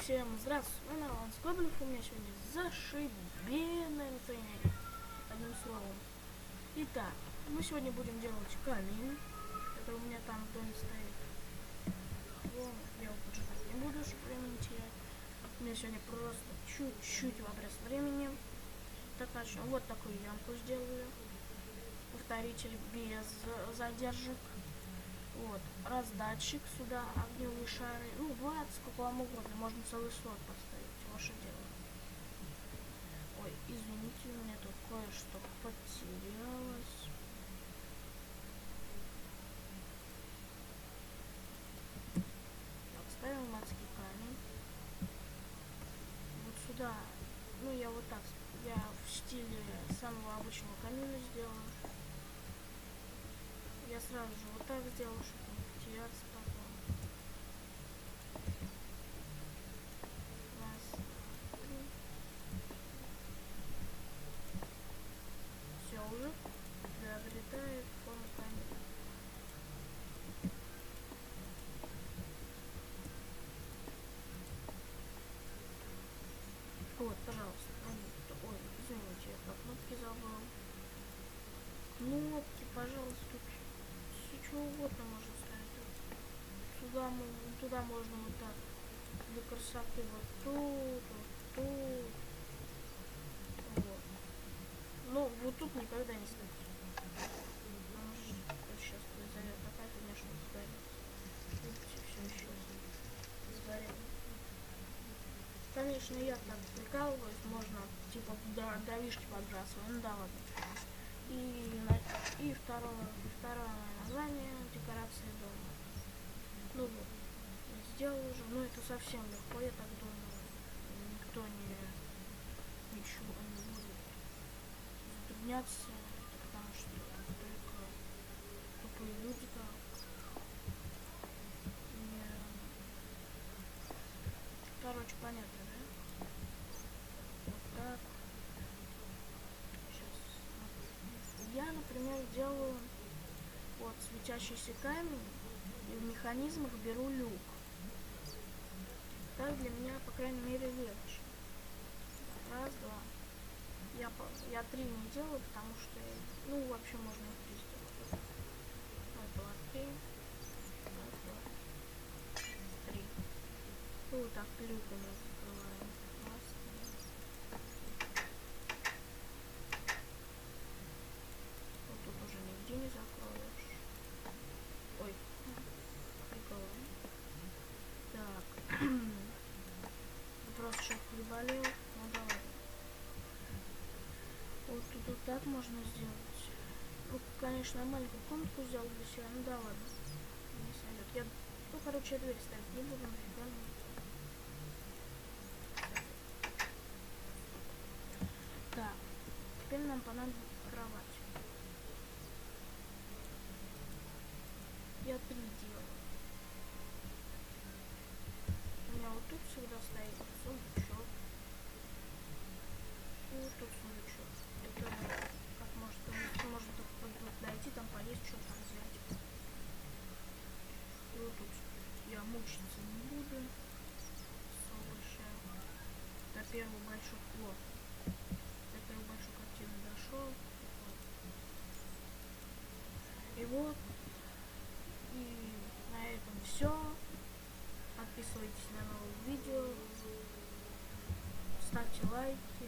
Всем здравствуйте, меня Ланс Гоблев, у меня сегодня зашибенное настроение, одним словом. Итак, мы сегодня будем делать камин, который у меня там в доме стоит. Вон, я его поджигать не буду, чтобы времени терять. У меня сегодня просто чуть-чуть в обрез времени. Так, начнем. Вот такую ямку сделаю. Повторитель без задержек. Вот, раздатчик сюда, огневые шары, ну, 20, сколько вам угодно, можно целый слот поставить, ваше дело. Ой, извините, у меня тут кое-что потерялось. Так, ставим адский камень. Вот сюда, ну, я вот так, я в стиле самого обычного камина сделаю. Я сразу же вот так сделал, чтобы не потеряться потом. Раз, два, три. Все уже приобретает форму камня. Вот, пожалуйста. Ой, извините, я про кнопки забыл. Кнопки, пожалуйста, тут все что угодно можно ставить. Туда можно вот так для красоты вот тут. Вот. Ну, вот тут никогда не ставьте. Потому что сейчас произойдет такая фигня, что сгорит. Видите, все еще сгорело. Конечно, я так прикалываюсь, можно типа дровишки подбрасывать, ну да ладно. И второе название декорации дома. Ну вот, я сделал уже, но это совсем легко, я так думаю. Никто ничего не будет затрудняться, потому что только тупые люди там. Короче, понятно, да? Вот так. Сейчас. Я, например, делаю вот светящийся камень и в механизмах беру люк. Так для меня, по крайней мере, легче. Раз, два. Я три не делаю, потому что, ну, вообще можно и три сделать. Раз, два, три. Раз, два, три. И вот так люками закрываем. Раз, два. Вот тут уже нигде не закроешь. Ой, прикольно. Так. Просто что-то приболел. Ну давай. Вот тут вот так можно сделать. Ну, конечно, я маленькую комнатку сделал для себя. Ну да ладно. Не сойдет. Ну, короче, я дверь ставить не буду, нафига. Так. Теперь нам понадобится кровать. Я три делаю. У меня вот тут всегда стоит сундучок. И вот тут сундучок. Это как можно дойти, там поесть, что там взять. И вот тут я мучиться не буду. Солнце. До первого большого плод. До первой большой картины дошел. И вот. И на этом все. Подписывайтесь на новые видео. Ставьте лайки.